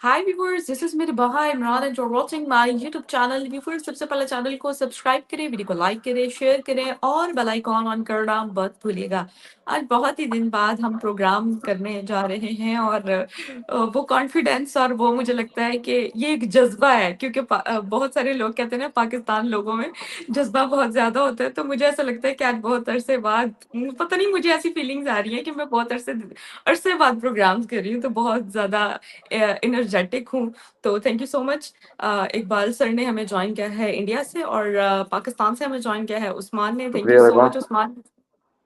Hi viewers, this is मेरी बहा Imran and you are watching my YouTube channel. Viewers, सबसे पहले चैनल को सब्सक्राइब करें, वीडियो को लाइक करें, शेयर करें और बेल आइकॉन ऑन करना मत भूलिएगा। आज बहुत ही दिन बाद हम प्रोग्राम करने जा रहे हैं और वो कॉन्फिडेंस और वो मुझे लगता है कि ये एक जज्बा है, क्योंकि बहुत सारे लोग कहते हैं ना, पाकिस्तान लोगों में जज्बा बहुत ज्यादा होता है। तो मुझे ऐसा लगता है कि आज बहुत अरसे बाद, पता नहीं, मुझे ऐसी फीलिंग्स आ रही है कि मैं बहुत अरसे अरसे बाद प्रोग्राम्स कर रही हूँ, तो बहुत ज्यादा एनर्जेटिक हूँ। तो thank you so much. Iqbal sir ने हमें ज्वाइन किया है इंडिया से, और पाकिस्तान से हमें ज्वाइन किया है उस्मान ने। थैंक यू शुक्रिया सो रिबा। मच उस्मान।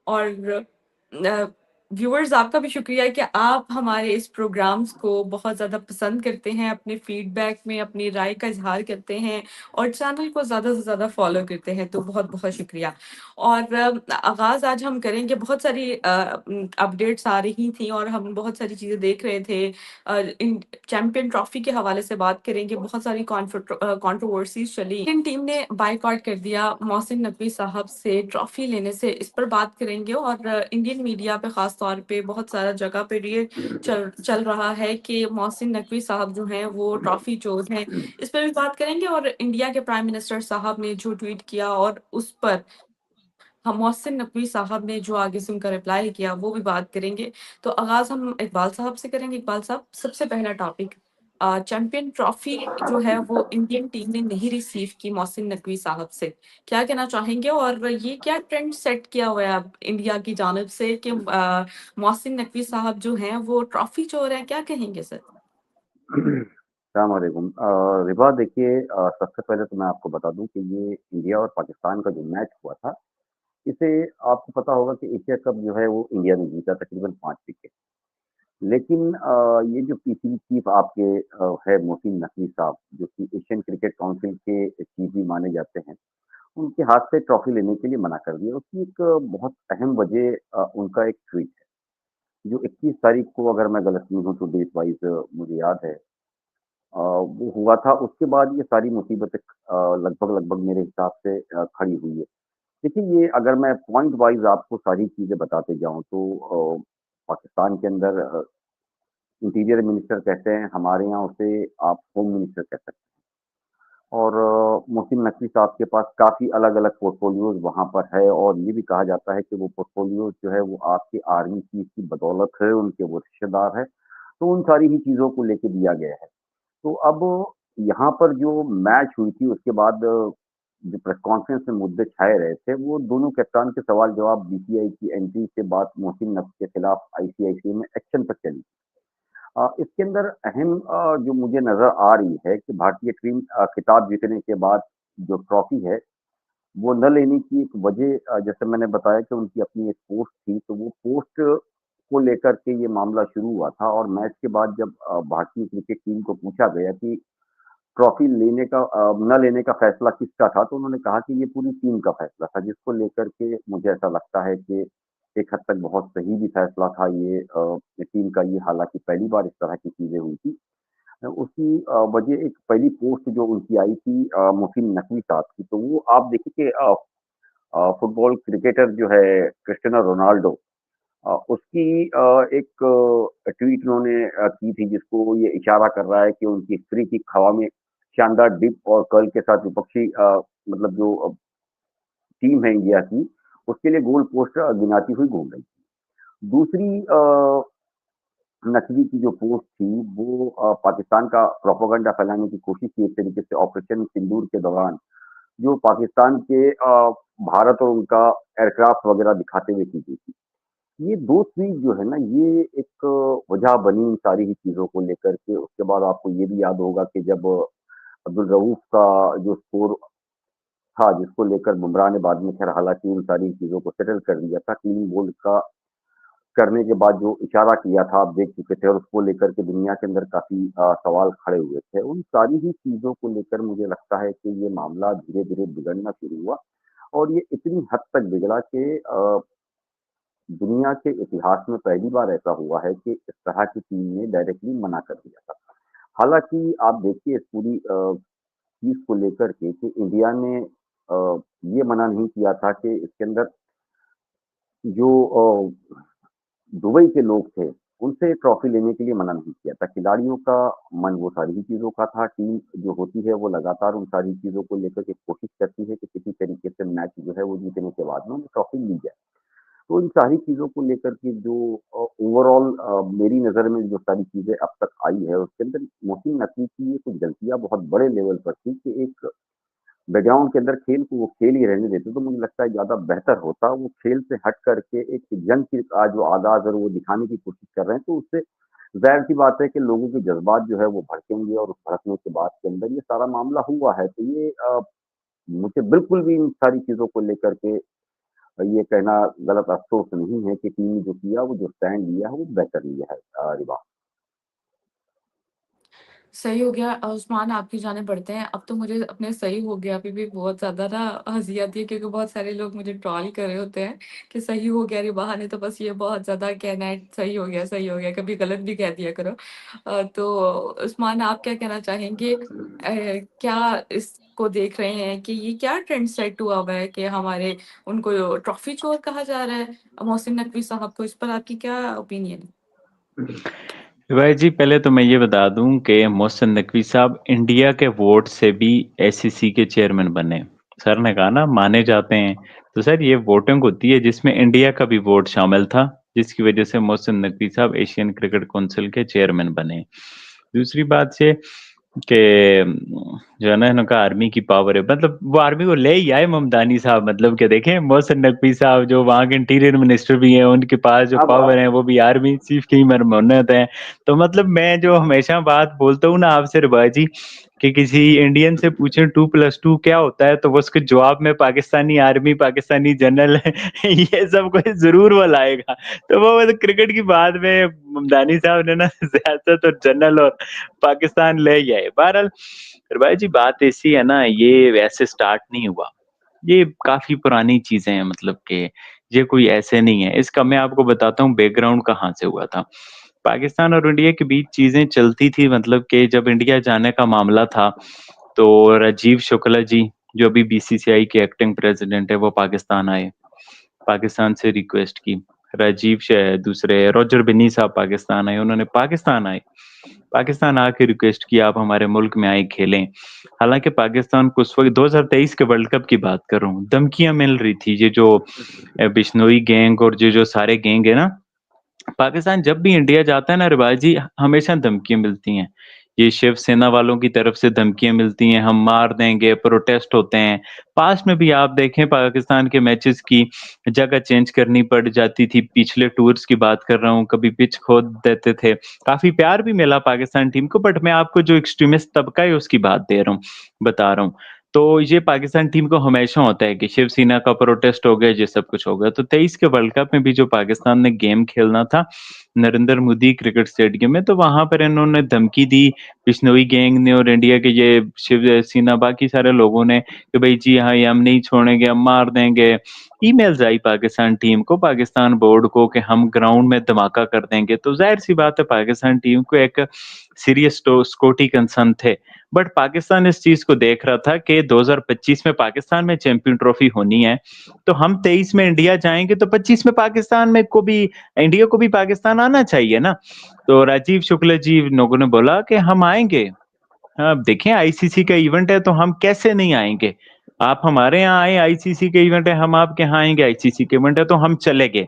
और व्यूअर्स, आपका भी शुक्रिया है कि आप हमारे इस प्रोग्राम्स को बहुत ज़्यादा पसंद करते हैं, अपने फीडबैक में अपनी राय का इजहार करते हैं और चैनल को ज़्यादा से ज़्यादा फॉलो करते हैं। तो बहुत बहुत शुक्रिया। और आगाज़ आज हम करेंगे। बहुत सारी अपडेट्स आ रही थी और हम बहुत सारी चीज़ें देख रहे थे। इन चैंपियन ट्रॉफी के हवाले से बात करेंगे। बहुत सारी कंट्रोवर्सीज चली। इंडियन टीम ने बायकॉट कर दिया मोहसिन नकवी साहब से ट्रॉफी लेने से, इस पर बात करेंगे। और इंडियन मीडिया पे खास तौर पे बहुत सारा जगह पे ये चल रहा है कि मोहसिन नकवी साहब जो हैं वो ट्रॉफी चोर हैं। इस पर भी बात करेंगे। और इंडिया के प्राइम मिनिस्टर साहब ने जो ट्वीट किया और उस पर हम मोहसिन नकवी साहब ने जो आगे से उनका रिप्लाई किया, वो भी बात करेंगे। तो आगाज हम इकबाल साहब से करेंगे। इकबाल साहब, सबसे पहला टॉपिक, चैंपियन ट्रॉफी जो है वो इंडियन टीम ने नहीं रिसीव की मोहसिन नकवी साहब से। क्या कहना चाहेंगे? और ये क्या ट्रेंड सेट किया हुआ है अब इंडिया की जानिब से कि मोहसिन नकवी साहब जो हैं वो ट्रॉफी चोर हैं? क्या कहेंगे सर? सलामकुम। रिबा, देखिए, सबसे पहले तो मैं आपको बता दूं कि ये इंडिया और पाकिस्तान का जो मैच हुआ था, इसे आपको पता होगा कि एशिया कप जो है वो इंडिया ने जीता तकरीबन 5 विकेट। लेकिन ये जो पीसीबी चीफ आपके है मोहसिन नकवी साहब, जो कि एशियन क्रिकेट काउंसिल के चीफ भी माने जाते हैं, उनके हाथ से ट्रॉफी लेने के लिए मना कर दिया। उसकी एक बहुत अहम वजह उनका एक ट्वीट है जो 21 तारीख को, अगर मैं गलत नहीं हूँ तो डेट वाइज मुझे याद है, वो हुआ था। उसके बाद ये सारी मुसीबतें लगभग-लगभग मेरे हिसाब से खड़ी हुई है। देखिए, ये अगर मैं पॉइंट वाइज़ आपको सारी चीज़ें बताते जाऊँ तो पाकिस्तान के अंदर इंटीरियर मिनिस्टर कहते हैं, हमारे यहाँ उसे आप होम मिनिस्टर कह सकते हैं। और मोहसिन नकवी साहब के पास काफ़ी अलग-अलग पोर्टफोलियोज़ वहाँ पर है, और ये भी कहा जाता है कि वो पोर्टफोलियोज़ जो है वो आपके आर्मी चीफ की बदौलत है, उनके वो रिश्तेदार हैं। तो उन सारी ही चीज़ों को लेके दिया गया है। तो अब यहाँ पर जो मैच हुई थी उसके बाद जो प्रेस कॉन्फ्रेंस में मुद्दे छाए रहे थे, वो दोनों कप्तान के सवाल-जवाब, बीसीआई की एंट्री के बाद मोहसिन नकवी के खिलाफ आईसीआईसी में एक्शन तक चली। इसके अंदर अहम जो मुझे नज़र आ रही है कि भारतीय टीम खिताब जीतने के बाद जो ट्रॉफी है, वो न लेने की एक वजह, जैसे मैंने बताया कि उनकी अपनी एक पोस्ट थी, तो वो पोस्ट को लेकर के ये मामला शुरू हुआ था। और मैच के बाद जब भारतीय क्रिकेट टीम को पूछा गया कि ट्रॉफी लेने का न लेने का फैसला किसका था, तो उन्होंने कहा कि ये पूरी टीम का फैसला था, जिसको लेकर के मुझे ऐसा लगता है कि एक हद तक बहुत सही भी फैसला था ये टीम का। ये हालाँकि पहली बार इस तरह की चीज़ें हुई थी। उसकी वजह एक पहली पोस्ट जो उनकी आई थी मोहसिन नकवी साहब की, तो वो आप देखिए कि फुटबॉल क्रिकेटर जो है क्रिस्टियानो रोनाल्डो, उसकी एक ट्वीट उन्होंने की थी, जिसको ये इशारा कर रहा है कि उनकी फ्री किक हवा में शानदार डिप और कर्ल के साथ विपक्षी मतलब जो टीम है इंडिया की, उसके लिए गोल पोस्ट गिनाती हुई घूम रही थी। दूसरी नकवी की जो पोस्ट थी, वो पाकिस्तान का प्रोपेगेंडा फैलाने की कोशिश की, एक तरीके से ऑपरेशन सिंदूर के दौरान, जो पाकिस्तान के भारत और उनका एयरक्राफ्ट वगैरह दिखाते हुए की गई थी। ये 2 ट्वीट जो है ना, ये एक वजह बनी इन सारी ही चीज़ों को लेकर के। उसके बाद आपको ये भी याद होगा कि जब अब्दुल रऊफ का जो स्कोर था, जिसको लेकर बुमराह ने बाद में ख़ैर हालाँकि उन सारी चीज़ों को सेटल कर दिया था, क्लीन बोल्ड का करने के बाद जो इशारा किया था, आप देख चुके थे, और उसको लेकर के दुनिया के अंदर काफ़ी सवाल खड़े हुए थे। उन सारी ही चीज़ों को लेकर मुझे लगता है कि ये मामला धीरे-धीरे बिगड़ना शुरू हुआ, और ये इतनी हद तक बिगड़ा कि दुनिया के इतिहास में पहली बार ऐसा हुआ है कि इस तरह की टीम ने डायरेक्टली मना कर दिया था। हालाँकि आप देखिए इस पूरी चीज़ को लेकर के कि इंडिया ने ये मना नहीं किया था कि इसके अंदर जो दुबई के लोग थे, उनसे ट्रॉफी लेने के लिए मना नहीं किया था। खिलाड़ियों का मन वो सारी ही चीज़ों का था, टीम जो होती है वो लगातार उन सारी चीज़ों को लेकर के कोशिश करती है कि किसी तरीके से मैच जो है वो जीतने के बाद में ट्रॉफी ली जाए। तो इन सारी चीज़ों को लेकर के जो ओवरऑल मेरी नज़र में जो सारी चीज़ें अब तक आई है, उसके अंदर मोहसिन नकवी की ये कुछ गलतियाँ बहुत बड़े लेवल पर थी कि एक बैकग्राउंड के अंदर खेल को वो खेल ही रहने देते, तो मुझे लगता है ज़्यादा बेहतर होता। वो खेल से हट करके एक जंग की जो आगाज़ है वो दिखाने की कोशिश कर रहे हैं, तो उससे ज़ाहिर-सी बात है कि लोगों के जज़्बात जो है वो भड़केंगे और उस भड़कने के बाद के अंदर ये सारा मामला हुआ है। तो ये मुझे बिल्कुल भी इन सारी चीज़ों को लेकर के ये कहना गलत अफ़सोस नहीं है कि टीम ने जो किया, वो जो स्टैंड लिया है, वो बेहतर लिया है रिबा। सही हो गया उस्मान आपकी जाने पड़ते हैं। अब तो मुझे अपने सही हो गया अभी भी बहुत ज़्यादा ना हँसी आती है क्योंकि बहुत सारे लोग मुझे ट्रोल कर रहे होते हैं कि सही हो गया रे बहाने तो बस ये बहुत ज़्यादा कहना है सही हो गया, कभी गलत भी कह दिया करो। तो उस्मान आप क्या कहना चाहेंगे? क्या इसको देख रहे हैं कि ये क्या ट्रेंड सेट हुआ हुआ है कि हमारे उनको ट्रॉफी चोर कहा जा रहा है, मोहसिन नकवी साहब को, इस पर आपकी क्या ओपिनियन है? भाई जी, पहले तो मैं ये बता दूं कि मोहसिन नकवी साहब इंडिया के वोट से भी एसीसी के चेयरमैन बने। सर ने कहा ना माने जाते हैं, तो सर ये वोटिंग होती है जिसमें इंडिया का भी वोट शामिल था, जिसकी वजह से मोहसिन नकवी साहब एशियन क्रिकेट काउंसिल के चेयरमैन बने। दूसरी बात ये कि जो है ना इनका आर्मी की पावर है, मतलब वो आर्मी को ले ही आए ममदानी साहब, मतलब कि देखें मोहसिन नकवी साहब जो वहाँ के इंटीरियर मिनिस्टर भी हैं, उनके पास जो अब पावर है वो भी आर्मी चीफ की ही मरमोन्नत है। तो मतलब मैं जो हमेशा बात बोलता हूँ ना आपसे रिबा जी, कि किसी इंडियन से पूछें 2+2 क्या होता है, तो वो उसके जवाब में पाकिस्तानी आर्मी, पाकिस्तानी जनरल ये सब कुछ जरूर वो लाएगा। तो वो मतलब क्रिकेट की बात में ममदानी साहब ने ना सियासत और जनरल और पाकिस्तान ले ही आए। बहरहाल भाई जी बात ऐसी है ना, ये वैसे स्टार्ट नहीं हुआ, ये काफी पुरानी चीजें हैं, मतलब कि ये कोई ऐसे नहीं है। इसका मैं आपको बताता हूँ बैकग्राउंड कहाँ से हुआ था। पाकिस्तान और इंडिया के बीच चीजें चलती थी, मतलब कि जब इंडिया जाने का मामला था तो राजीव शुक्ला जी जो अभी बीसीसीआई के एक्टिंग प्रेसिडेंट है वो पाकिस्तान आए, पाकिस्तान से रिक्वेस्ट की। दूसरे रॉजर बिन्नी साहब पाकिस्तान आए, उन्होंने पाकिस्तान आए, पाकिस्तान आके रिक्वेस्ट की आप हमारे मुल्क में आए खेलें। हालांकि पाकिस्तान को उस वक्त 2023 के वर्ल्ड कप की बात कर रहा हूँ, धमकियां मिल रही थी, ये जो बिश्नोई गैंग और ये जो सारे गैंग है ना, पाकिस्तान जब भी इंडिया जाता है ना रिवाज जी, हमेशा धमकियां मिलती हैं। ये शिवसेना वालों की तरफ से धमकियां मिलती हैं, हम मार देंगे, प्रोटेस्ट होते हैं। पास्ट में भी आप देखें पाकिस्तान के मैचेस की जगह चेंज करनी पड़ जाती थी, पिछले टूर्स की बात कर रहा हूँ, कभी पिच खोद देते थे। काफी प्यार भी मिला पाकिस्तान टीम को, बट मैं आपको जो एक्सट्रीमिस्ट तबका है उसकी बात दे रहा हूँ, बता रहा हूँ। तो ये पाकिस्तान टीम को हमेशा होता है कि शिवसेना का प्रोटेस्ट हो गया, ये सब कुछ हो गया। तो 23 के वर्ल्ड कप में भी जो पाकिस्तान ने गेम खेलना था नरेंद्र मोदी क्रिकेट स्टेडियम में, तो वहां पर इन्होंने धमकी दी, बिश्नोई गैंग ने और इंडिया के ये शिवसेना बाकी सारे लोगों ने, कि भाई जी हाँ ये हम नहीं छोड़ेंगे, हम मार देंगे। ईमेल्स आई पाकिस्तान टीम को, पाकिस्तान बोर्ड को, कि हम ग्राउंड में धमाका कर देंगे। तो जाहिर सी बात है पाकिस्तान टीम को एक सीरियस सिक्योरिटी कंसर्न थे। बट पाकिस्तान इस चीज को देख रहा था कि 2025 में पाकिस्तान में चैंपियन ट्रॉफी होनी है, तो हम 23 में इंडिया जाएंगे तो 25 में पाकिस्तान में को भी, इंडिया को भी पाकिस्तान आना चाहिए ना। तो राजीव शुक्ला जी लोगों ने बोला कि हम आएंगे। हाँ, देखें आईसीसी का इवेंट है तो हम कैसे नहीं आएंगे, आप हमारे यहाँ आए, आईसीसी के इवेंट है, हम आपके यहाँ आएंगे, आईसीसी के इवेंट है तो हम चले गए।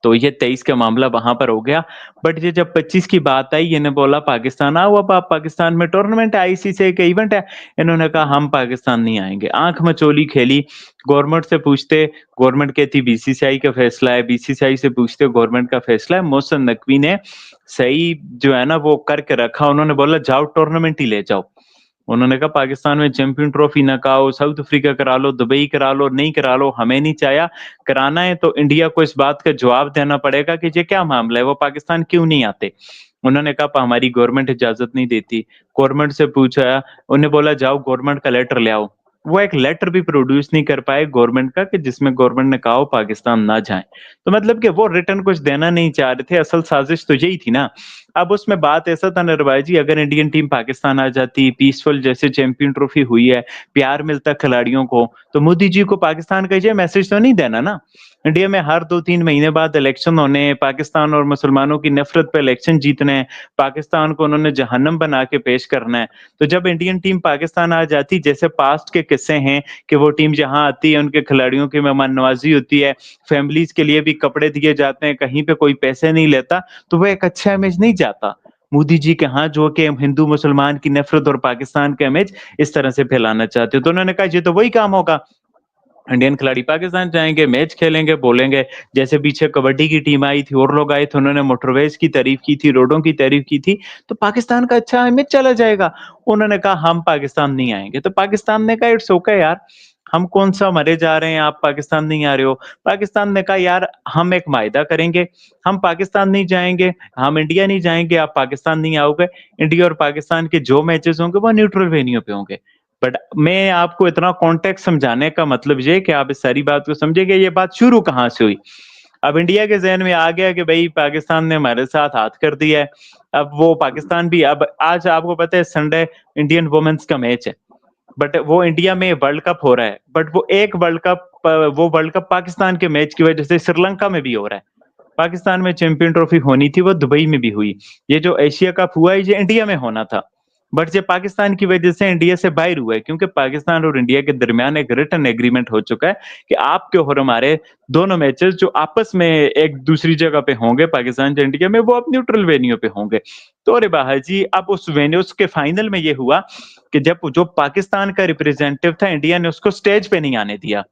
तो ये 23 का मामला वहां पर हो गया। बट ये जब 25 की बात आई, इन्हें बोला पाकिस्तान आओ, अब आप पाकिस्तान में टूर्नामेंट है, आईसीसी का इवेंट है। इन्होंने कहा हम पाकिस्तान नहीं आएंगे, आंख मचोली खेली। गवर्नमेंट से पूछते, गवर्नमेंट कहती बीसीसीआई का फैसला है, बीसीसीआई से पूछते गवर्नमेंट का फैसला है। मोहसिन नकवी ने सही जो है ना वो करके रखा, उन्होंने बोला जाओ टूर्नामेंट ही ले जाओ। उन्होंने कहा पाकिस्तान में चैंपियन ट्रॉफी ना कराओ, साउथ अफ्रीका करा लो, दुबई करा लो, नहीं करा लो, हमें नहीं चाहा। कराना है तो इंडिया को इस बात का जवाब देना पड़ेगा कि ये क्या मामला है, वो पाकिस्तान क्यों नहीं आते। उन्होंने कहा हमारी गवर्नमेंट इजाजत नहीं देती। गवर्नमेंट से पूछा, उन्हें बोला जाओ गवर्नमेंट का लेटर ले आओ। वो एक लेटर भी प्रोड्यूस नहीं कर पाए गवर्नमेंट का, कि जिसमें गवर्नमेंट ने कहा पाकिस्तान ना जाए। तो मतलब कि वो रिटर्न कुछ देना नहीं चाह रहे थे, असल साजिश तो यही थी ना। अब उसमें बात ऐसा था नरवाई जी, अगर इंडियन टीम पाकिस्तान आ जाती, पीसफुल जैसे चैंपियन ट्रॉफी हुई है, प्यार मिलता खिलाड़ियों को, तो मोदी जी को पाकिस्तान का ये मैसेज तो नहीं देना ना। इंडिया में हर 2-3 महीने बाद इलेक्शन होने, पाकिस्तान और मुसलमानों की नफ़रत पे इलेक्शन जीतने हैं, पाकिस्तान को उन्होंने जहन्नम बना के पेश करना है। तो जब इंडियन टीम पाकिस्तान आ जाती, जैसे पास्ट के किस्से हैं कि वो टीम जहाँ आती है, उनके खिलाड़ियों की मेहमान नवाज़ी होती है, फैमिलीज़ के लिए भी कपड़े दिए जाते हैं, कहीं पे कोई पैसे नहीं लेता, तो वो एक अच्छा इमेज नहीं जाता। मोदी जी के यहाँ जो कि हिंदू मुसलमान की नफ़रत और पाकिस्तान का इमेज इस तरह से फैलाना चाहते हो। तो उन्होंने कहा ये तो वही काम होगा। इंडियन खिलाड़ी पाकिस्तान जाएँगे, मैच खेलेंगे, बोलेंगे। जैसे पीछे कबड्डी की टीम आई थी और लोग आए थे, उन्होंने मोटरवेज़ की तारीफ़ की थी, रोडों की तारीफ़ की थी, तो पाकिस्तान का अच्छा इमेज चला जाएगा। उन्होंने कहा हम पाकिस्तान नहीं आएँगे, तो पाकिस्तान ने कहा इट्स ओके यार, हम कौन-सा मरे जा रहे हैं, आप पाकिस्तान नहीं आ रहे हो। पाकिस्तान ने कहा यार हम एक मायदा करेंगे, हम पाकिस्तान नहीं जाएँगे, हम इंडिया नहीं जाएँगे, आप पाकिस्तान नहीं आओगे। इंडिया और पाकिस्तान के जो मैचेज़ होंगे वो न्यूट्रल वेन्यू पे होंगे। बट मैं आपको इतना कॉन्टेक्स्ट समझाने का मतलब ये है कि आप इस सारी बात को समझे कि ये बात शुरू कहाँ से हुई। अब इंडिया के ज़हन में आ गया कि भई पाकिस्तान ने हमारे साथ हाथ कर दिया है। अब वो पाकिस्तान भी अब आज आपको पता है संडे इंडियन वुमेन्स का मैच है। बट वो इंडिया में वर्ल्ड कप हो रहा है। बट वो एक वर्ल्ड कप पाकिस्तान के मैच की वजह से श्रीलंका में भी हो रहा है। पाकिस्तान में चैंपियन ट्रॉफी होनी थी, वो दुबई में भी हुई। ये जो एशिया कप हुआ है, ये इंडिया में होना था। बट ये पाकिस्तान की वजह से इंडिया से बाहर हुआ है क्योंकि पाकिस्तान और इंडिया के दरमियान एक रिटन एग्रीमेंट हो चुका है कि आपके और हमारे दोनों मैचेस जो आपस में एक दूसरी जगह पे होंगे, पाकिस्तान या इंडिया में, वो अब न्यूट्रल वेन्यू पे होंगे। तो अरे बाहर जी, अब उस वेन्यूज के फाइनल में ये हुआ कि जब जो पाकिस्तान का रिप्रेजेंटेटिव था, इंडिया ने उसको स्टेज पे नहीं आने दिया।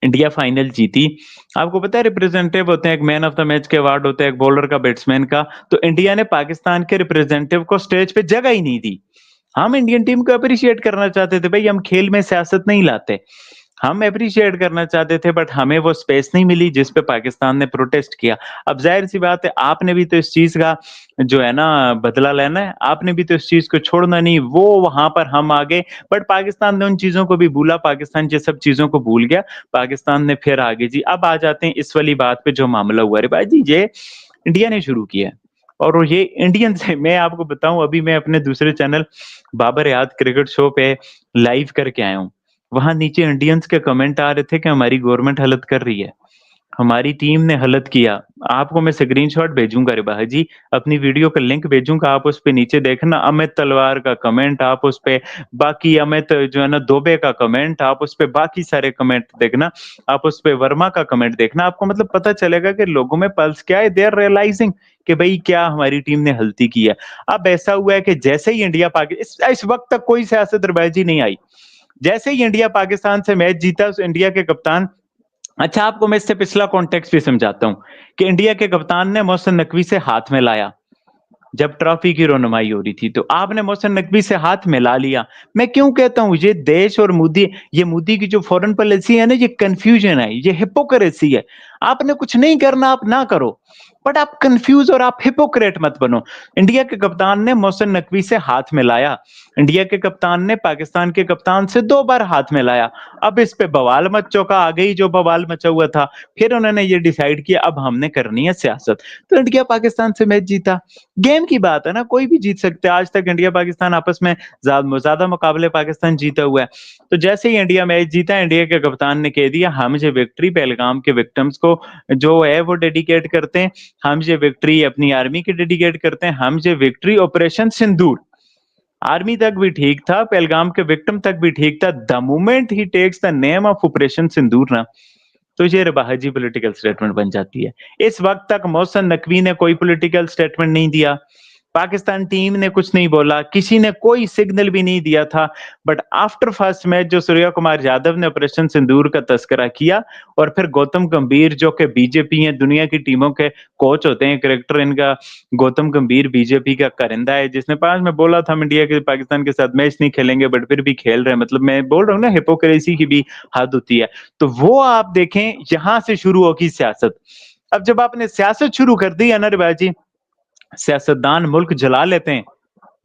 इंडिया फाइनल जीती। आपको पता है रिप्रेजेंटेटिव होते हैं, एक मैन ऑफ द मैच के अवार्ड होते हैं, एक बॉलर का, बैट्समैन का। तो इंडिया ने पाकिस्तान के रिप्रेजेंटेटिव को स्टेज पे जगह ही नहीं दी। हम इंडियन टीम को अप्रिशिएट करना चाहते थे, भाई हम खेल में सियासत नहीं लाते। हम एप्रिशिएट करना चाहते थे बट हमें वो स्पेस नहीं मिली जिस पे पाकिस्तान ने प्रोटेस्ट किया। अब ज़ाहिर-सी बात है आपने भी तो इस चीज़ का जो है ना बदला लेना है, आपने भी तो इस चीज़ को छोड़ना नहीं। वो वहाँ पर हम आ गए बट पाकिस्तान ने उन चीज़ों को भी भूला, पाकिस्तान ये सब चीज़ों को भूल गया, पाकिस्तान ने फिर आगे जी। अब आ जाते हैं इस वाली बात पे जो मामला हुआ है भाई जी, ये इंडिया ने शुरू किया है और ये इंडियन से मैं आपको बताऊँ, अभी मैं अपने दूसरे चैनल बाबर याद क्रिकेट शो पे लाइव करके आया हूँ। वहाँ नीचे इंडियंस के कमेंट आ रहे थे कि हमारी गवर्नमेंट गलत कर रही है। हमारी टीम ने गलत किया। आपको मैं स्क्रीनशॉट भेजूँगा रिबाह जी, अपनी वीडियो का लिंक भेजूँगा, आप उस पे नीचे देखना अमित तलवार का कमेंट, आप उस पे बाकी अमित जो है ना दोबे का कमेंट, आप उस पे बाकी सारे कमेंट देखना, आप उस पे वर्मा का कमेंट देखना, आपको मतलब पता चलेगा कि लोगों में पल्स क्या है, दे आर रियलाइजिंग कि भई क्या हमारी टीम ने गलती की है। अब ऐसा हुआ है कि जैसे ही इंडिया पाकि इस वक़्त तक कोई सियासत रिबाह जी नहीं आई। जैसे ही इंडिया पाकिस्तान से मैच जीता, उस इंडिया के कप्तान अच्छा आपको मैं इससे पिछला कॉन्टेक्स्ट भी समझाता हूँ कि इंडिया के कप्तान ने मोहसिन नकवी से हाथ मिलाया। जब ट्रॉफी की रोनमाई हो रही थी तो आपने मोहसिन नकवी से हाथ मिला लिया। मैं क्यों कहता हूँ ये देश और मोदी, ये मोदी की जो फॉरेन पॉलिसी है ना, ये कंफ्यूजन है, ये हिपोक्रेसी है। आपने कुछ नहीं करना, आप ना करो, बट आप कंफ्यूज और आप हिपोक्रेट मत बनो। इंडिया के कप्तान ने मोहसिन नकवी से हाथ मिलाया, इंडिया के कप्तान ने पाकिस्तान के कप्तान से 2 बार हाथ मिलाया। अब इस पे बवाल मच चौका आ गई जो बवाल मचा हुआ था। फिर उन्होंने ये डिसाइड किया अब हमने करनी है सियासत। तो इंडिया पाकिस्तान से मैच जीता। गेम की बात है ना, कोई भी जीत सकता है। आज तक इंडिया पाकिस्तान आपस में ज्यादा मुकाबले पाकिस्तान जीता हुआ है। तो जैसे ही इंडिया मैच जीता, इंडिया के कप्तान ने कह दिया हम ये विक्ट्री पहलगाम के विक्टिम्स को जो है वो डेडिकेट करते हैं, हम ये विक्ट्री अपनी आर्मी की डेडिकेट करते हैं, हम ये विक्ट्री ऑपरेशन सिंदूर, आर्मी तक भी ठीक था, पहलगाम के विक्टिम तक भी ठीक था। The moment he takes the name of Operation Sindoor ना, तो ये रबाहजी पॉलिटिकल स्टेटमेंट बन जाती है। इस वक्त तक मोहसिन नकवी ने कोई पॉलिटिकल स्टेटमेंट नहीं दिया, पाकिस्तान टीम ने कुछ नहीं बोला, किसी ने कोई सिग्नल भी नहीं दिया था। बट आफ्टर फर्स्ट मैच जो सूर्या कुमार यादव ने ऑपरेशन सिंदूर का तस्करा किया और फिर गौतम गंभीर जो कि बीजेपी है, दुनिया की टीमों के कोच होते हैं, करेक्टर इनका गौतम गंभीर बीजेपी का करिंदा है, जिसने 5 में बोला था हम इंडिया के पाकिस्तान के साथ मैच नहीं खेलेंगे बट फिर भी खेल रहे हैं। मतलब मैं बोल रहा हूँ ना हिपोक्रेसी की भी हद होती है। तो वो आप देखें यहां से शुरू होगी सियासत। अब जब आपने सियासत शुरू कर दी है ना रिवाज जी, सियासतदान मुल्क जला लेते हैं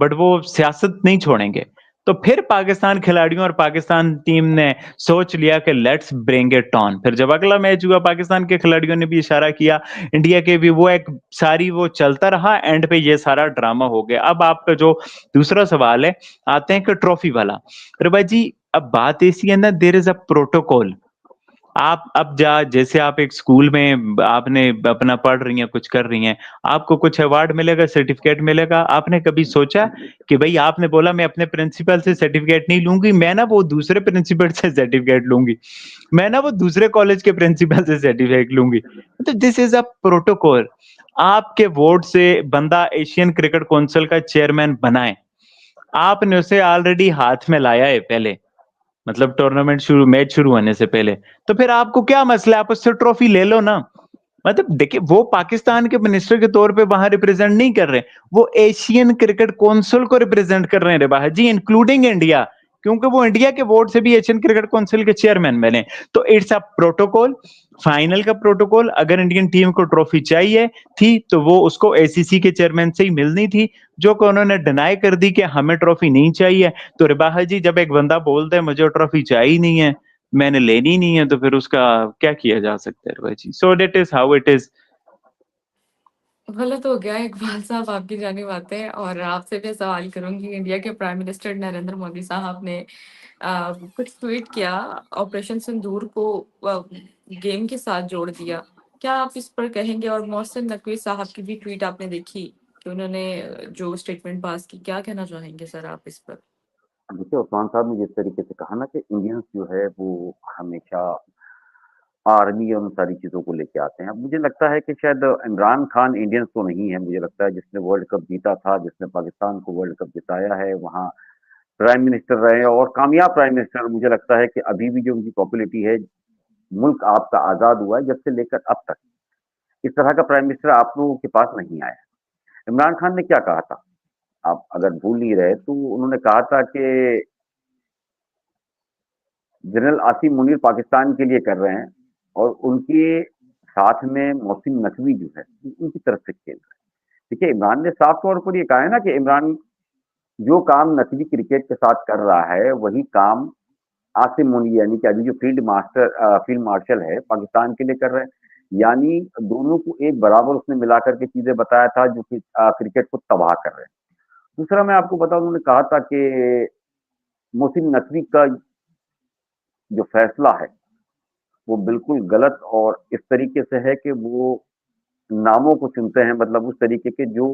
बट वो सियासत नहीं छोड़ेंगे। तो फिर पाकिस्तान खिलाड़ियों और पाकिस्तान टीम ने सोच लिया कि लेट्स ब्रिंग इट ऑन। फिर जब अगला मैच हुआ, पाकिस्तान के खिलाड़ियों ने भी इशारा किया, इंडिया के भी, वो एक सारी वो चलता रहा, एंड पे ये सारा ड्रामा हो गया। अब आपका जो दूसरा सवाल है, आते हैं कि ट्रॉफी वाला। रिबा जी, अब बात ऐसी है ना, देयर इज अ प्रोटोकॉल। आप अब जैसे आप एक स्कूल में आपने अपना पढ़ रही हैं, कुछ कर रही हैं, आपको कुछ अवार्ड मिलेगा, सर्टिफिकेट मिलेगा। आपने कभी सोचा कि भाई, आपने बोला मैं अपने प्रिंसिपल से सर्टिफिकेट नहीं लूंगी, मैं ना वो दूसरे प्रिंसिपल से सर्टिफिकेट लूंगी, मैं ना वो दूसरे कॉलेज के प्रिंसिपल से सर्टिफिकेट लूंगी। तो दिस इज अ प्रोटोकॉल। आपके वोट से बंदा एशियन क्रिकेट काउंसिल का चेयरमैन बनाए, आपने उसे ऑलरेडी हाथ में लाया है पहले, मतलब टूर्नामेंट शुरू, मैच शुरू होने से पहले। तो फिर आपको क्या मसला है, आप उससे ट्रॉफी ले लो ना। मतलब देखिए, वो पाकिस्तान के मिनिस्टर के तौर पे वहां रिप्रेजेंट नहीं कर रहे, वो एशियन क्रिकेट काउंसिल को रिप्रेजेंट कर रहे हैं रे बाहर जी, इंक्लूडिंग इंडिया, क्योंकि वो इंडिया के वोट से भी एशियन क्रिकेट काउंसिल के चेयरमैन बने। तो इट्स अ प्रोटोकॉल, फाइनल का प्रोटोकॉल। अगर इंडियन टीम को ट्रॉफी चाहिए थी तो वो उसको एसीसी के चेयरमैन से ही मिलनी थी, जो कि उन्होंने डिनाई कर दी कि हमें ट्रॉफी नहीं चाहिए। तो रिबाहा जी, जब एक बंदा बोलता है मुझे ट्रॉफी चाहिए नहीं है, मैंने लेनी नहीं है, तो फिर उसका क्या किया जा सकता है Riba ji? So that is how it is. गलत हो गया इकबाल साहब, आपकी जानी बातें। और आपसे भी सवाल करूंगी, इंडिया के प्राइम मिनिस्टर नरेंद्र मोदी साहब ने कुछ ट्वीट किया, ऑपरेशन सिंदूर को गेम के साथ जोड़ दिया। क्या आप इस पर कहेंगे? और मोहसिन नकवी साहब की भी ट्वीट आपने देखी कि उन्होंने जो स्टेटमेंट पास की, क्या कहना चाहेंगे सर आप इस पर? देखिए, उस्मान साहब ने जिस तरीके से कहा ना कि इंडियंस जो है वो हमेशा आर्मी और उन सारी चीज़ों को लेके आते हैं। अब मुझे लगता है कि शायद इमरान खान इंडियंस तो नहीं है, मुझे लगता है जिसने वर्ल्ड कप जीता था, जिसने पाकिस्तान को वर्ल्ड कप जिताया है, वहाँ प्राइम मिनिस्टर रहे और कामयाब प्राइम मिनिस्टर। मुझे लगता है कि अभी भी जो उनकी पॉपुलैरिटी है, मुल्क आपका आज़ाद हुआ है जब से लेकर अब तक, इस तरह का प्राइम मिनिस्टर आप लोगों के पास नहीं आया। इमरान खान ने क्या कहा था? आप अगर भूल नहीं रहे तो उन्होंने कहा था कि जनरल आसिम मुनीर पाकिस्तान के लिए कर रहे हैं और उनके साथ में मोहसिन नकवी जो है, उनकी तरफ से खेल रहे हैं। देखिए, इमरान ने साफ तौर पर ये कहा है ना कि इमरान जो काम नकवी क्रिकेट के साथ कर रहा है, वही काम आसिम मुनीर यानी कि अभी जो फील्ड मार्शल है, पाकिस्तान के लिए कर रहे हैं। यानी दोनों को एक बराबर उसने मिला करके चीज़ें बताया था जो कि क्रिकेट को तबाह कर रहे हैं। दूसरा मैं आपको बताऊँ, उन्होंने कहा था कि मोहसिन नकवी का जो फैसला है, वो बिल्कुल गलत और इस तरीके से है कि वो नामों को चुनते हैं, मतलब उस तरीके के जो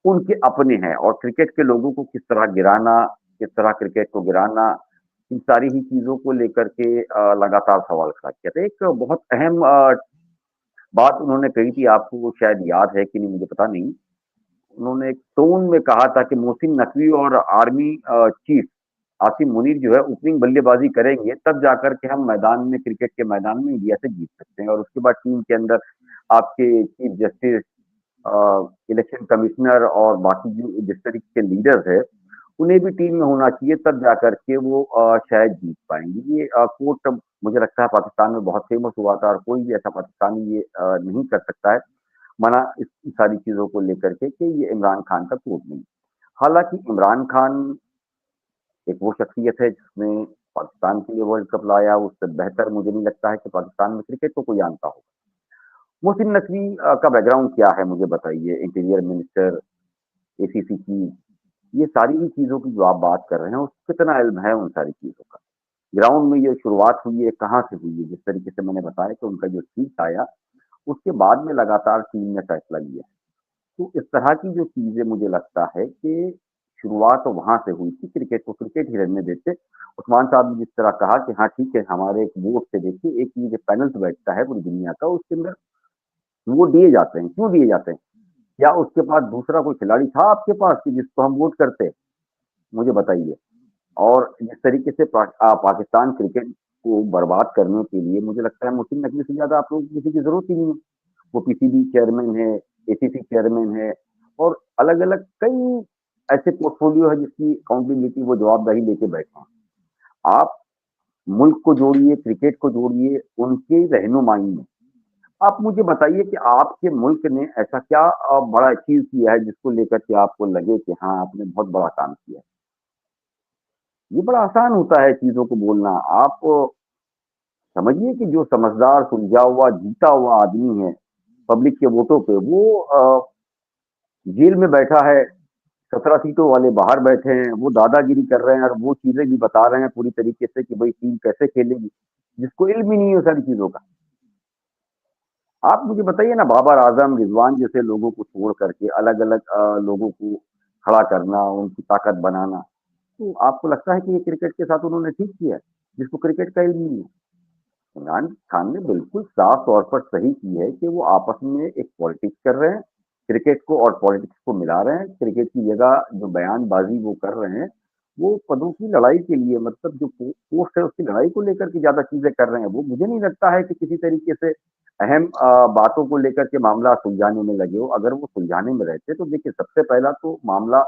उनके अपने हैं, और क्रिकेट के लोगों को किस तरह गिराना, किस तरह क्रिकेट को गिराना, इन सारी ही चीज़ों को लेकर के लगातार सवाल खड़ा किया था। एक बहुत अहम बात उन्होंने कही थी, आपको शायद याद है कि नहीं मुझे पता नहीं। उन्होंने एक टोन में कहा था कि मोहसिन नकवी और आर्मी चीफ आसिम मुनीर जो है ओपनिंग बल्लेबाजी करेंगे, तब जाकर के हम मैदान में, क्रिकेट के मैदान में इंडिया से जीत सकते हैं। और उसके बाद टीम के अंदर आपके चीफ जस्टिस, इलेक्शन कमिश्नर और बाकी जो जिस तरीके के लीडर्स है, उन्हें भी टीम में होना चाहिए, तब जाकर के वो शायद जीत पाएंगे। ये कोट मुझे लगता है पाकिस्तान में बहुत फेमस हुआ था और कोई भी ऐसा पाकिस्तानी ये नहीं कर सकता है मना इस सारी चीज़ों को लेकर के कि ये इमरान खान का कोट नहीं। हालांकि इमरान खान एक वो शख्सियत है जिसने पाकिस्तान के लिए वर्ल्ड कप लाया, उससे बेहतर मुझे नहीं लगता है कि पाकिस्तान में क्रिकेट को कोई जानता हो। मोहसिन नकवी का बैकग्राउंड क्या है मुझे बताइए? इंटीरियर मिनिस्टर, एसीसी की, ये सारी ही चीज़ों की जो आप बात कर रहे हैं, उसको कितना इल्म है उन सारी चीज़ों का? ग्राउंड में ये शुरुआत हुई है, कहाँ से हुई है? जिस तरीके से मैंने बताया कि उनका जो सीट आया, उसके बाद में लगातार टीम ने फैसला लिया। तो इस तरह की जो चीज़ें मुझे लगता है कि शुरुआत तो वहाँ से हुई थी, क्रिकेट को क्रिकेट ही रहने देते। उस्मान साहब ने जिस तरह कहा कि हाँ ठीक है, हमारे एक वोट से देखिए, एक ये जो पैनल्स बैठता है पूरी दुनिया का, उसके अंदर वोट दिए जाते हैं। क्यों दिए जाते हैं? क्या उसके पास दूसरा कोई खिलाड़ी था आपके पास कि जिसको हम वोट करते? मुझे बताइए। और जिस तरीके से पाकिस्तान क्रिकेट को बर्बाद करने के लिए मुझे लगता है मोहसिन नकवी से ज़्यादा आप लोगों को किसी की ज़रूरत ही नहीं है। वो पीसीबी चेयरमैन है, एसीसी चेयरमैन है और अलग-अलग कई ऐसे पोर्टफोलियो है जिसकी अकाउंटेबिलिटी वो जवाबदेही लेके बैठे हैं। आप मुल्क को जोड़िए, क्रिकेट को जोड़िए उनकी रहनुमाई में। आप मुझे बताइए कि आपके मुल्क ने ऐसा क्या बड़ा अचीव किया है जिसको लेकर के आपको लगे कि हाँ, आपने बहुत बड़ा काम किया है? ये बड़ा आसान होता है चीज़ों को बोलना। आप समझिए कि जो समझदार, सुलझा हुआ, जीता हुआ आदमी है पब्लिक के वोटों पे, वो जेल में बैठा है, 17 सीटों वाले बाहर बैठे हैं, वो दादागिरी कर रहे हैं और वो चीज़ें भी बता रहे हैं पूरी तरीके से कि भई टीम कैसे खेलेगी, जिसको इल्म ही नहीं है सारी चीज़ों का। आप मुझे बताइए ना, बाबर आज़म, रिज़वान जैसे लोगों को छोड़ करके अलग-अलग लोगोग को खड़ा करना, उनकी ताकत बनाना, तो आपको लगता है कि ये क्रिकेट के साथ उन्होंने ठीक किया है, जिसको क्रिकेट का इल्म नहीं है? इमरान खान ने बिल्कुल साफ तौर पर सही की है कि वो आपस में एक पॉलिटिक्स कर रहे हैं, क्रिकेट को और पॉलिटिक्स को मिला रहे हैं। क्रिकेट की जगह जो बयानबाजी वो कर रहे हैं, वो पदों की लड़ाई के लिए, मतलब जो पोस्ट है उसकी लड़ाई को लेकर के ज़्यादा चीज़ें कर रहे हैं। वो मुझे नहीं लगता है कि किसी तरीके से अहम बातों को लेकर के मामला सुलझाने में लगे हो। अगर वो सुलझाने में रहते तो देखिए, सबसे पहला तो मामला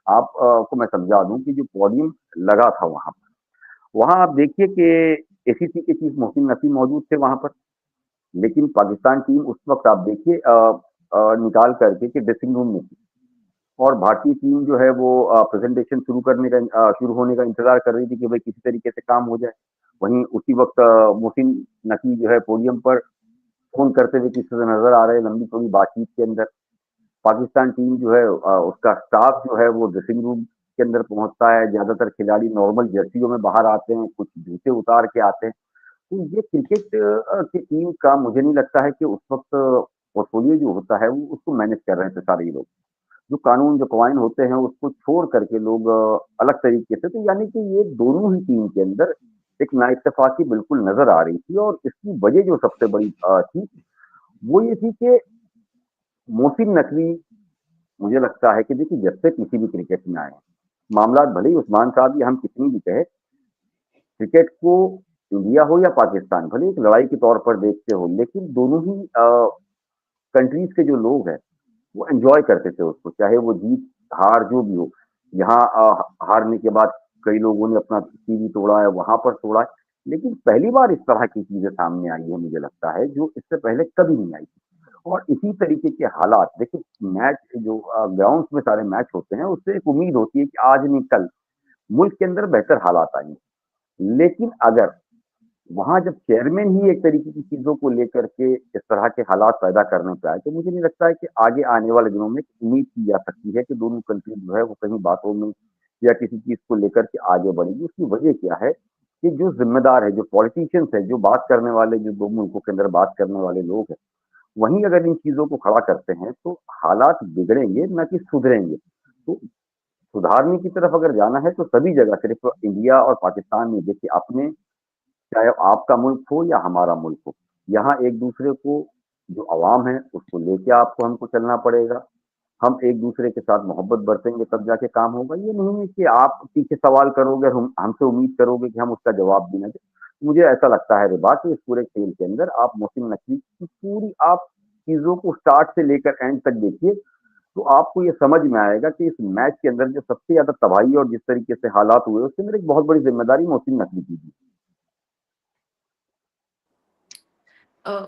आप को मैं समझा दूँ कि जो पोडियम लगा था वहाँ आप देखिए कि एसीसी के चीफ मोहसिन नकवी मौजूद थे वहाँ पर। लेकिन पाकिस्तान टीम उस वक़्त आप देखिए निकाल करके कि ड्रेसिंग रूम में थी और भारतीय टीम जो है वो प्रेज़ेंटेशन शुरू होने का इंतज़ार कर रही थी कि भई किसी तरीके से काम हो जाए। वहीं उसी वक़्त मोहसिन नकवी जो है पोडियम पर फ़ोन करते हुए किसी से नज़र आ रहे हैं लंबी-चौड़ी बातचीत के अंदर। पाकिस्तान टीम जो है उसका स्टाफ जो है वो ड्रेसिंग रूम के अंदर पहुँचता है। ज़्यादातर खिलाड़ी नॉर्मल जर्सियों में बाहर आते हैं, कुछ जूते उतार के आते हैं। तो ये क्रिकेट की टीम का मुझे नहीं लगता है कि उस वक़्त पोर्टफोलियो जो होता है वो उसको मैनेज कर रहे थे सारे ये लोग। जो कानून, जो कवानीन होते हैं उसको छोड़ करके लोग अलग तरीके से, तो यानी कि ये दोनों ही टीम के अंदर एक नाइत्तेफ़ाक़ी बिल्कुल नज़र आ रही थी और इसकी वजह जो सबसे बड़ी थी, वो ये थी कि मोहसिन नकवी, मुझे लगता है कि देखिए जब से किसी भी क्रिकेट में आए हैं, मामलात भले ही उस्मान साहब या हम कितनी भी कहें, क्रिकेट को इंडिया हो या पाकिस्तान, भले ही एक लड़ाई के तौर पर देखते हो, लेकिन दोनों ही कंट्रीज़ के जो लोग हैं, वो एन्जॉय करते थे उसको, चाहे वो जीत-हार जो भी हो। यहाँ हारने के बाद कई लोगों ने अपना टीवी तोड़ा है, वहाँ पर तोड़ा है, लेकिन पहली बार इस तरह की चीज़ें सामने आई है मुझे लगता है, जो इससे पहले कभी नहीं आई थी। और इसी तरीके के हालात देखिए, मैच जो ग्राउंड्स में सारे मैच होते हैं, उससे एक उम्मीद होती है कि आज नहीं कल, मुल्क के अंदर बेहतर हालात आएँगे। लेकिन अगर वहाँ जब चेयरमैन ही एक तरीके की चीज़ों को लेकर के इस तरह के हालात पैदा करने पे आए, तो मुझे नहीं लगता है कि आगे आने वाले दिनों में उम्मीद की जा सकती है कि दोनों कंट्री जो है वो कहीं बातों में या किसी चीज़ को लेकर के आगे बढ़ेगी। उसकी वजह क्या है कि जो ज़िम्मेदार है, जो पॉलिटिशियंस हैं, जो बात करने वाले, जो 2 मुल्कों के अंदर बात करने वाले लोग हैं, वहीं अगर इन चीज़ों को खड़ा करते हैं, तो हालात बिगड़ेंगे, ना कि सुधरेंगे। तो सुधारने की तरफ अगर जाना है, तो सभी जगह सिर्फ़ इंडिया और पाकिस्तान नहीं, देखिए अपने, चाहे आपका मुल्क हो या हमारा मुल्क हो, यहाँ एक-दूसरे को, जो अवाम है, उसको लेके आपको हमको चलना पड़ेगा। हम एक-दूसरे के साथ मोहब्बत बरतेंगे तब जाके काम होगा। ये नहीं है कि आप पीछे सवाल करोगे और हम हमसे उम्मीद करोगे कि हम उसका जवाब भी ना दें। मुझे ऐसा लगता है रिबा कि इस पूरे खेल के अंदर आप मोहसिन नकवी की पूरी आप चीज़ों को स्टार्ट से लेकर एंड तक देखिए, तो आपको ये समझ में आएगा कि इस मैच के अंदर जो सबसे ज़्यादा तबाही और जिस तरीके से हालात हुए, उसके अंदर एक बहुत बड़ी ज़िम्मेदारी मोहसिन नकवी की थी।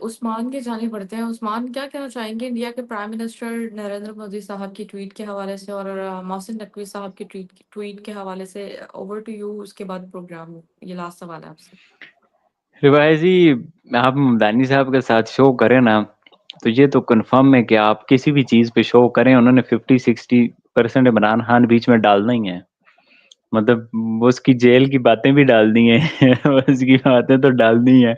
उस्मान की जानिब बढ़ते हैं। उस्मान, क्या कहना चाहेंगे इंडिया के प्राइम मिनिस्टर नरेंद्र मोदी साहब की ट्वीट के हवाले से और मोहसिन नकवी साहब की ट्वीट के हवाले से? ओवर टू यू, उसके बाद प्रोग्राम, ये लास्ट सवाल है आपसे। रिवाज जी, आप ममदानी साहब के साथ शो करें ना, तो ये तो कन्फर्म है कि आप किसी भी चीज़ पे शो करें, उन्होंने 50-60% इमरान खान बीच में डालना ही है। मतलब वो उसकी जेल की बातें भी डाल दी हैं उसकी बातें तो डालनी है।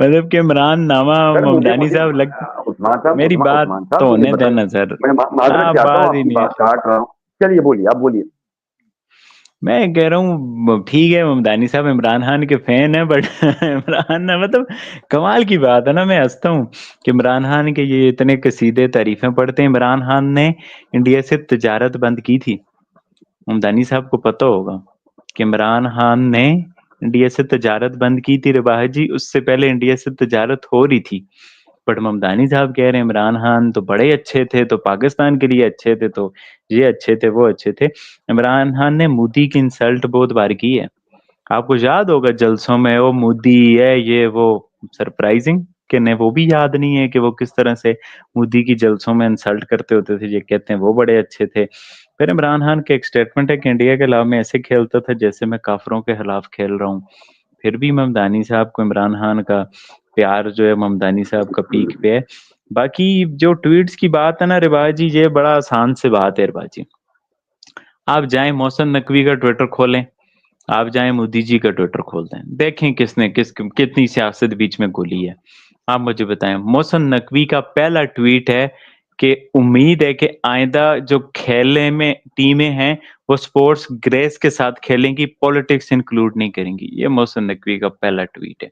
मतलब कि इमरान नामा सर मुझे ममदानी मुझे साहब लग मेरी बात उस्मान साहब तो मुझे होने बताइए। देना सर। मैं माज़रत आप चाहता हूँ, बात ही आपकी नहीं है बात काट रहा हूँ। चलिए बोलिए, आप बोलिए। मैं कह रहा हूँ ठीक है, ममदानी साहब इमरान खान के फैन है, बट इमरान ना, मतलब कमाल की बात है ना, मैं हंसता हूँ कि इमरान खान के ये इतने कसीदे तारीफें पढ़ते हैं। इमरान खान ने इंडिया से तजारत बंद की थी, ममदानी साहब को पता होगा कि इमरान खान ने इंडिया से तजारत बंद की थी। रिबाह जी, उससे पहले इंडिया से तजारत हो रही थी, बट ममदानी साहब कह रहे हैं इमरान खान तो बड़े अच्छे थे, तो पाकिस्तान के लिए अच्छे थे, तो ये अच्छे थे, वो अच्छे थे। इमरान खान ने मोदी की इंसल्ट बहुत बार की है, आपको याद होगा जलसों में, वो मोदी है ये वो। सरप्राइजिंग कि ने वो भी याद नहीं है कि वो किस तरह से मोदी की जलसों में इंसल्ट करते होते थे, ये कहते हैं वो बड़े अच्छे थे। फिर इमरान खान का एक स्टेटमेंट है कि इंडिया के खिलाफ मैं ऐसे खेलता था जैसे मैं काफिरों के खिलाफ खेल रहा हूँ। फिर भी ममदानी साहब को इमरान खान का प्यार जो है ममदानी साहब का पीक पे है। बाकी जो ट्वीट्स की बात है ना रिवाज जी, ये बड़ा आसान से बात है रिवाज जी। आप जाएं मोहसिन नकवी का ट्विटर खोलें, आप जाएं मोदी जी का ट्विटर खोल दें, देखें किसने कितनी सियासत बीच में घुली है। आप मुझे बताएं, मोहसिन नकवी का पहला ट्वीट है कि उम्मीद है कि आइंदा जो खेलने में टीमें हैं वो स्पोर्ट्स ग्रेस के साथ खेलेंगी, पॉलिटिक्स इंक्लूड नहीं करेंगी। ये मोहसिन नकवी का पहला ट्वीट है।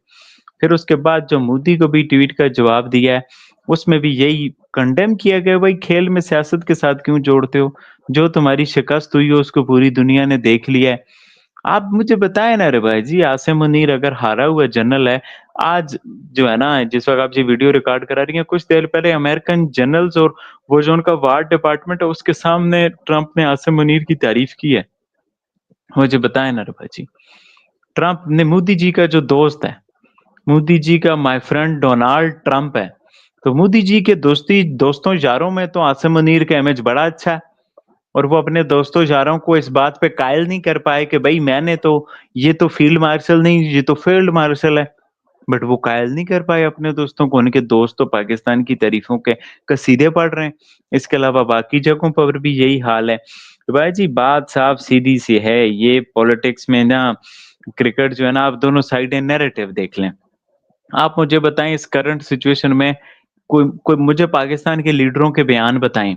फिर उसके बाद जो मोदी को भी ट्वीट का जवाब दिया है उसमें भी यही कंडेम किया गया, भाई खेल में सियासत के साथ क्यों जोड़ते हो, जो तुम्हारी शिकस्त हुई है उसको पूरी दुनिया ने देख लिया है। आप मुझे बताएं ना रे भाई जी, आसिम मुनीर अगर हारा हुआ जनरल है, आज जो है ना जिस वक्त आप ये वीडियो रिकॉर्ड करा रही हैं, कुछ देर पहले अमेरिकन जनरल्स और वो जो उनका वार डिपार्टमेंट है उसके सामने ट्रंप ने आसिम मुनीर की तारीफ की है। मुझे बताएं ना रे भाई जी, ट्रंप ने मोदी जी का जो दोस्त है, मोदी जी का माय फ्रेंड डोनाल्ड ट्रंप है, तो मोदी जी के दोस्तों यारों में तो आसिम मुनीर का इमेज बड़ा अच्छा है। और वो अपने दोस्तों यारों को इस बात पे कायल नहीं कर पाए कि भाई मैंने तो, ये तो फील्ड मार्शल नहीं, ये तो फील्ड मार्शल है। बट वो कायल नहीं कर पाए अपने दोस्तों को, उनके दोस्त तो पाकिस्तान की तारीफों के कसीदे पढ़ रहे हैं। इसके अलावा बाकी जगहों पर भी यही हाल है। तो भाई जी बात साफ सीधी सी है, ये पॉलिटिक्स में ना क्रिकेट जो है ना, आप दोनों साइडें नैरेटिव देख लें। आप मुझे बताएं इस करंट सिचुएशन में कोई कोई मुझे पाकिस्तान के लीडरों के बयान बताएं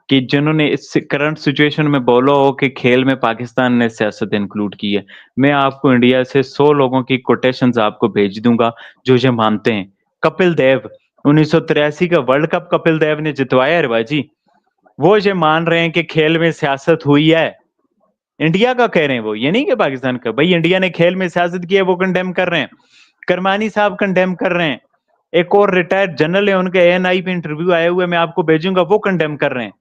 कि जिन्होंने इस करंट सिचुएशन में बोला हो कि खेल में पाकिस्तान ने सियासत इंक्लूड की है। मैं आपको इंडिया से 100 लोगों की कोटेशंस आपको भेज दूंगा जो ये मानते हैं। कपिल देव 1983 का वर्ल्ड कप कपिल देव ने जितवाया रिवाजी, वो ये मान रहे हैं कि खेल में सियासत हुई है। इंडिया का कह रहे हैं, वो ये नहीं कि पाकिस्तान का। भाई इंडिया ने खेल में सियासत की है, वो कंडेम कर रहे हैं। करमानी साहब कंडेम कर रहे हैं। एक और रिटायर्ड जनरल है, उनके एएनआई पे इंटरव्यू आए हुए, मैं आपको भेजूंगा, वो कंडेम कर रहे हैं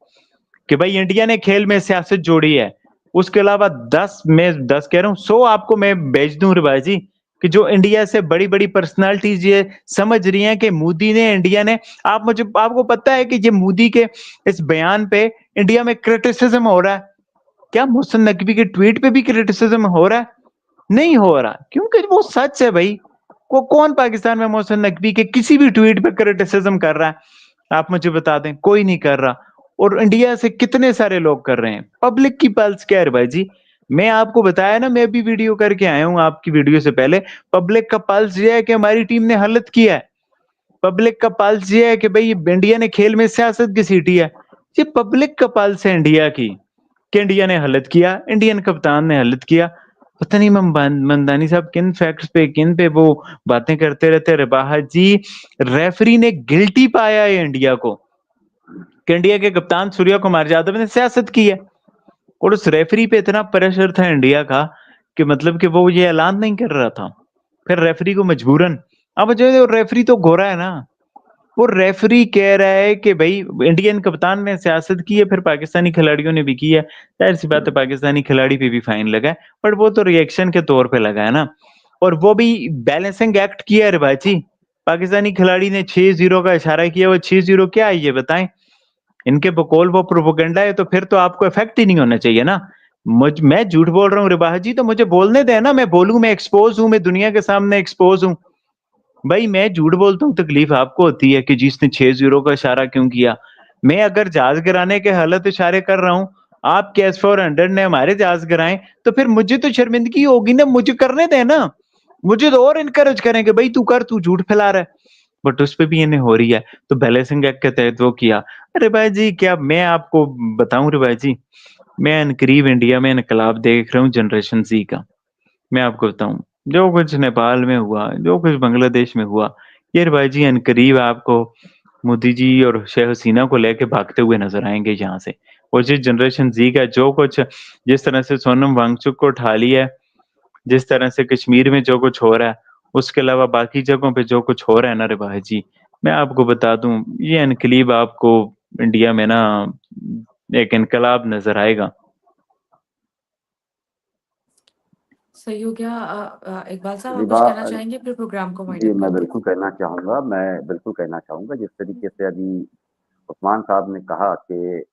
कि भाई इंडिया ने खेल में सियासत जोड़ी है। उसके अलावा 10, मैं 10 कह रहा हूँ, 100 आपको मैं भेज दूं रिवाज जी, कि जो इंडिया से बड़ी बड़ी पर्सनालिटीज ये समझ रही हैं कि मोदी ने, इंडिया ने, आपको पता है कि ये मोदी के इस बयान पे इंडिया में क्रिटिसिज्म हो रहा है। क्या मोहसिन नकवी के ट्वीट पे भी क्रिटिसिज्म हो रहा है? नहीं हो रहा, क्योंकि वो सच है भाई। कौन पाकिस्तान में मोहसिन नकवी के किसी भी ट्वीट पे क्रिटिसिज्म कर रहा है? आप मुझे बता दें, कोई नहीं कर रहा। और इंडिया से कितने सारे लोग कर रहे हैं। पब्लिक की पल्स क्या है भाई जी? मैं आपको बताया ना, मैं भी वीडियो करके आया हूं आपकी वीडियो से पहले। पब्लिक का पल्स ये है कि हमारी टीम ने हालत किया है। पब्लिक का पल्स ये है कि भाई इंडिया ने खेल में सियासत घसीटी है। ये पब्लिक का पल्स है इंडिया की, कि इंडिया ने हालत किया, इंडियन कप्तान ने हालत किया। पता नहीं मंदानी साहब किन फैक्ट्स पे, किन पे वो बातें करते रहते हैं। रिबाहा जी, रेफरी ने गिल्टी पाया है इंडिया को कि इंडिया के कप्तान सूर्या कुमार यादव ने सियासत की है। और उस रेफरी पे इतना प्रेशर था इंडिया का कि मतलब कि वो ये ऐलान नहीं कर रहा था। फिर रेफरी को मजबूरन, अब जो रेफरी तो गोरा है ना, वो रेफरी कह रहा है कि भाई इंडियन कप्तान ने सियासत की है, फिर पाकिस्तानी खिलाड़ियों ने भी की है। जाहिर सी बात है पाकिस्तानी खिलाड़ी पे भी फाइन लगा है, बट वो तो रिएक्शन के तौर पे लगा है ना। और वो भी बैलेंसिंग एक्ट किया है रिवाची। पाकिस्तानी खिलाड़ी ने 6-0 का इशारा किया, वो 6-0 क्या है ये बताएं? इनके बकौल वो प्रोपोगंडा है, तो फिर तो आपको इफेक्ट ही नहीं होना चाहिए ना। मैं झूठ बोल रहा हूँ रिबाहा जी, तो मुझे बोलने दें ना, मैं बोलूं, मैं एक्सपोज हूं, मैं दुनिया के सामने एक्सपोज हूं। भाई मैं झूठ बोलता हूँ, तकलीफ आपको होती है कि जिसने 6-0 का इशारा क्यों किया। मैं अगर जहाज गिराने के हालत इशारे कर रहा हूँ, आप कैस 400 ने हमारे जहाज गिराए, तो फिर मुझे तो शर्मिंदगी होगी ना, मुझे करने दें ना। मुझे तो और इनकरेज करेंगे, भाई तू कर, तू झूठ फैला रहा है। बट उस पे भी इन्हें हो रही है, तो बैलेंसिंग एक्ट के तहत वो किया। अरे भाई जी, क्या मैं आपको बताऊं रे भाई जी, मैं अनकरीब इंडिया में इनकलाब देख रहा हूँ जनरेशन ज़ी का। मैं आपको बताऊं, जो कुछ नेपाल में हुआ, जो कुछ बांग्लादेश में हुआ, ये रे भाई जी अनकरीब आपको मोदी जी और शेख हसीना को लेके भागते हुए नजर आएंगे यहाँ से। और जिस जनरेशन जी का जो कुछ, जिस तरह से सोनम वांगचुक को उठा लिया है, जिस तरह से कश्मीर में जो कुछ हो रहा है, उसके अलावा बाकी जगहों पे जो कुछ हो रहा है ना रे भाई जी, मैं आपको बता दूं, ये इनकलीब आपको इंडिया में ना एक इनकलाब नजर आएगा। सही हो गया। इकबाल साहब, आप रिबा कुछ कहना चाहेंगे फिर प्रोग्राम को वाइंड जी, अप मैं करते हैं? बिल्कुल कहना चाहूँगा, जिस तरीके से अभी उस्मान साहब ने कहा कि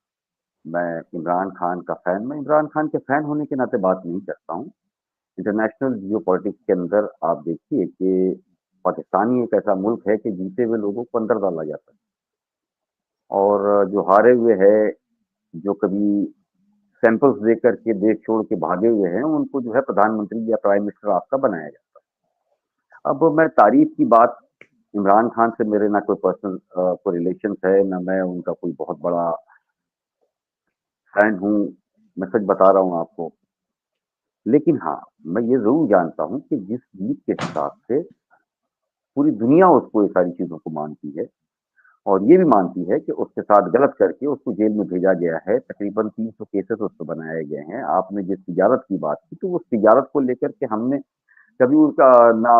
मैं इमरान खान का मैं इमरान खान के फ़ैन होने के नाते बात नहीं करता हूँ। इंटरनेशनल जियोपॉलिटिक्स के अंदर आप देखिए कि पाकिस्तान ही एक ऐसा मुल्क है कि जीते हुए लोगों को अंदर डाला जाता है और जो हारे हुए हैं, जो कभी सैंपल्स दे कर के देश छोड़ के भागे हुए हैं, उनको जो है प्रधानमंत्री या प्राइम मिनिस्टर आपका बनाया जाता है। अब मैं तारीफ़ की बात इमरान खान से मेरे ना कोई पर्सनल कोई रिलेशंस है, ना मैं उनका कोई बहुत बड़ा फैन हूँ, मैं सच बता रहा हूँ आपको। लेकिन हाँ, मैं ये ज़रूर जानता हूँ कि जिस जीत के हिसाब से पूरी दुनिया उसको ये सारी चीज़ों को मानती है और ये भी मानती है कि उसके साथ गलत करके उसको जेल में भेजा गया है। तकरीबन 300 केसेस उस पे बनाए गए हैं। आपने जिस तिजारत की बात की, तो उस तिजारत को लेकर के हमने कभी उसका ना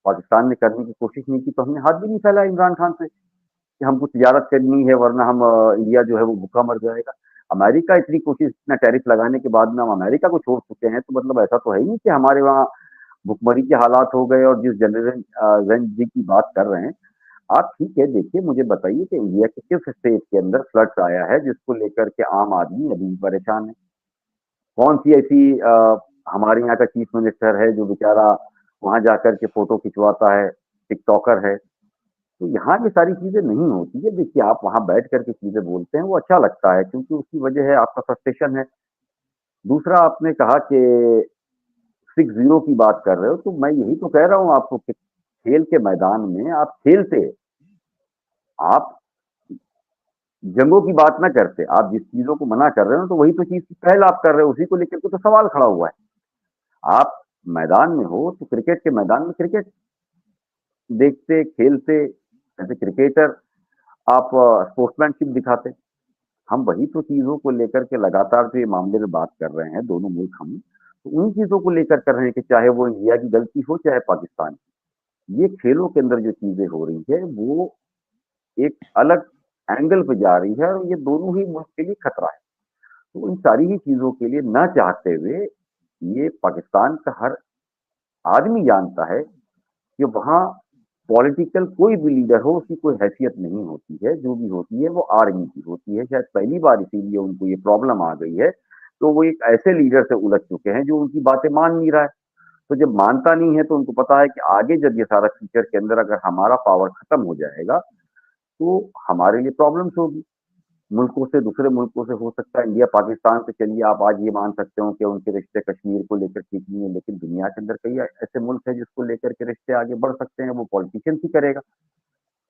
पाकिस्तान ने करने की कोशिश नहीं की, तो हमने हाथ भी नहीं फैलाया इमरान खान से कि हमको तिजारत करनी है वरना हम इंडिया जो है वो भूखा मर जाएगा। अमेरिका इतनी कोशिश, इतना टैरिफ लगाने के बाद में हम अमेरिका को छोड़ चुके हैं, तो मतलब ऐसा तो है ही नहीं कि हमारे वहाँ भुखमरी के हालात हो गए और जिस जनरेशन ज़ेन ज़ी की बात कर रहे हैं, आप ठीक है, देखिए मुझे बताइए कि इंडिया के किस स्टेट के अंदर फ्लड्स आया है जिसको लेकर के आम आदमी अभी भी परेशान है? कौन-सी ऐसी हमारे यहाँ का चीफ मिनिस्टर है जो बेचारा वहाँ जाकर के फ़ोटो खिंचवाता है, टिकटॉकर है? तो यहाँ ये सारी चीज़ें नहीं होती है। देखिए, आप वहाँ बैठ कर के चीज़ें बोलते हैं, वो अच्छा लगता है क्योंकि उसकी वजह है आपका फ्रस्ट्रेशन है। दूसरा आपने कहा कि 6-0 की बात कर रहे हो, तो मैं यही तो कह रहा हूँ आपको कि खेल के मैदान में आप खेलते, आप जंगों की बात ना करते। आप जिस चीज़ों को मना कर रहे हो, तो वही तो चीज़ की पहल आप कर रहे हो, उसी को लेकर के तो सवाल खड़ा हुआ है। आप मैदान में हो, तो क्रिकेट के मैदान में क्रिकेट देखते, खेलते, एज़ ए क्रिकेटर आप स्पोर्ट्समैनशिप दिखाते। हम वही तो चीज़ों को लेकर के लगातार जो ये मामले में बात कर रहे हैं, दोनों मुल्क हम, तो उन चीज़ों को लेकर कर रहे हैं कि चाहे वो इंडिया की गलती हो, चाहे पाकिस्तान की। ये खेलों के अंदर जो चीज़ें हो रही हैं, वो एक अलग एंगल पे जा रही है और ये दोनों ही मुल्क के लिए खतरा है। तो इन सारी ही चीज़ों के लिए ना चाहते हुए, ये पाकिस्तान का हर आदमी जानता है कि वहाँ पॉलिटिकल कोई भी लीडर हो, उसकी कोई हैसियत नहीं होती है, जो भी होती है वो आर्मी की होती है। शायद पहली बार इसीलिए उनको ये प्रॉब्लम आ गई है, तो वो एक ऐसे लीडर से उलझ चुके हैं जो उनकी बातें मान नहीं रहा है। तो जब मानता नहीं है तो उनको पता है कि आगे जब ये सारा फ्यूचर के अंदर अगर हमारा पावर खत्म हो जाएगा, तो हमारे लिए प्रॉब्लम्स होगी। मुल्कों से, दूसरे मुल्कों से हो सकता है इंडिया पाकिस्तान से, चलिए आप आज ये मान सकते हो कि उनके रिश्ते कश्मीर को लेकर ठीक नहीं है, लेकिन दुनिया के अंदर कई ऐसे मुल्क हैं जिसको लेकर के रिश्ते आगे बढ़ सकते हैं, वो पॉलिटिशियंस ही करेगा।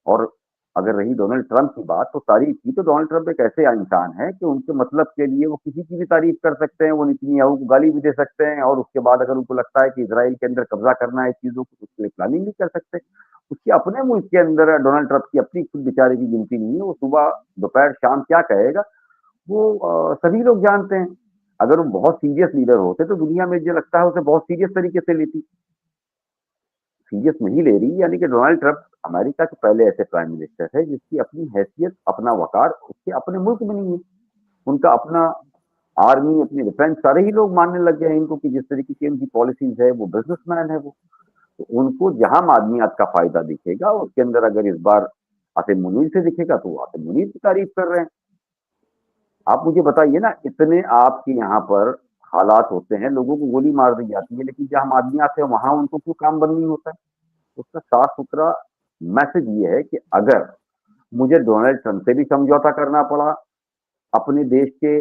और अगर रही डोनाल्ड ट्रंप की बात, तो तारीफ की तो डोनाल्ड ट्रंप एक ऐसे इंसान है कि उनके मतलब के लिए वो किसी की भी तारीफ कर सकते हैं, वो नेतन्याहू को गाली भी दे सकते हैं और उसके बाद अगर उनको लगता है कि इज़राइल के अंदर कब्ज़ा करना है चीज़ों को, तो उसके लिए प्लानिंग भी कर सकते हैं। उसके अपने मुल्क के अंदर डोनाल्ड ट्रंप की अपनी खुद बेचारे की गिनती नहीं है, वो सुबह, दोपहर, शाम क्या कहेगा, वो सभी लोग जानते हैं। अगर वो बहुत सीरियस लीडर होते, तो दुनिया में मुझे लगता है उसे बहुत सीरियस तरीके से लेती। सीरियस नहीं ले रही, यानी कि डोनाल्ड ट्रंप अमेरिका के पहले ऐसे प्राइम मिनिस्टर है जिसकी अपनी हैसियत, अपना वक़ार उसके अपने मुल्क में नहीं है। उनका अपना आर्मी, अपनी डिफेंस, सारे ही लोग मानने लग गए हैं इनको कि जिस तरीके की उनकी पॉलिसीज़ है, वो बिज़नेसमैन है वो। तो उनको जहाँ मादनियात का फ़ायदा दिखेगा, उसके अंदर अगर इस बार आसिम मुनीर से दिखेगा, तो वो आसिम मुनीर की तारीफ़ कर रहे हैं। आप मुझे बताइए ना, इतने आपके यहाँ पर हालात होते हैं, लोगों को गोली मार दी जाती है, लेकिन जहाँ मादनियात आते हैं, वहाँ उनको क्यों काम बंद नहीं होता है? उसका साफ-सुथरा मैसेज ये है कि अगर मुझे डोनाल्ड ट्रंप से भी समझौता करना पड़ा, अपने देश के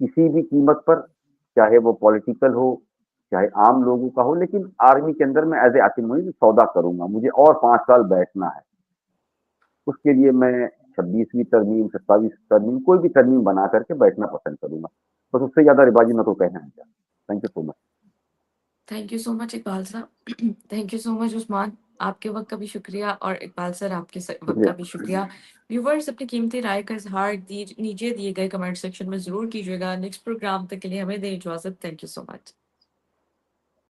किसी भी कीमत पर, चाहे वो पॉलिटिकल हो, चाहे आम लोगों का हो, लेकिन आर्मी के अंदर मैं एज़ ए आसिम मुनीर सौदा करूँगा, मुझे और 5 साल बैठना है। उसके लिए मैं 26वीं तरमीम, 27वीं तरमीम, कोई भी तरमीम बना करके बैठना पसंद करूँगा। बस उससे ज़्यादा रिबाजी मैं तो कहना नहीं चाहता। Thank you so much. Thank you so much Iqbal sahab. Thank you so much Usman. आपके वक़्त का भी शुक्रिया और इकबाल सर आपके वक़्त का शुक्रिया। भी शुक्रिया। व्यूअर्स अपनी कीमती राय का इज़हार नीचे दिए गए कमेंट सेक्शन में ज़रूर कीजिएगा। नेक्स्ट प्रोग्राम तक के लिए हमें दें इजाज़त। Thank you so much.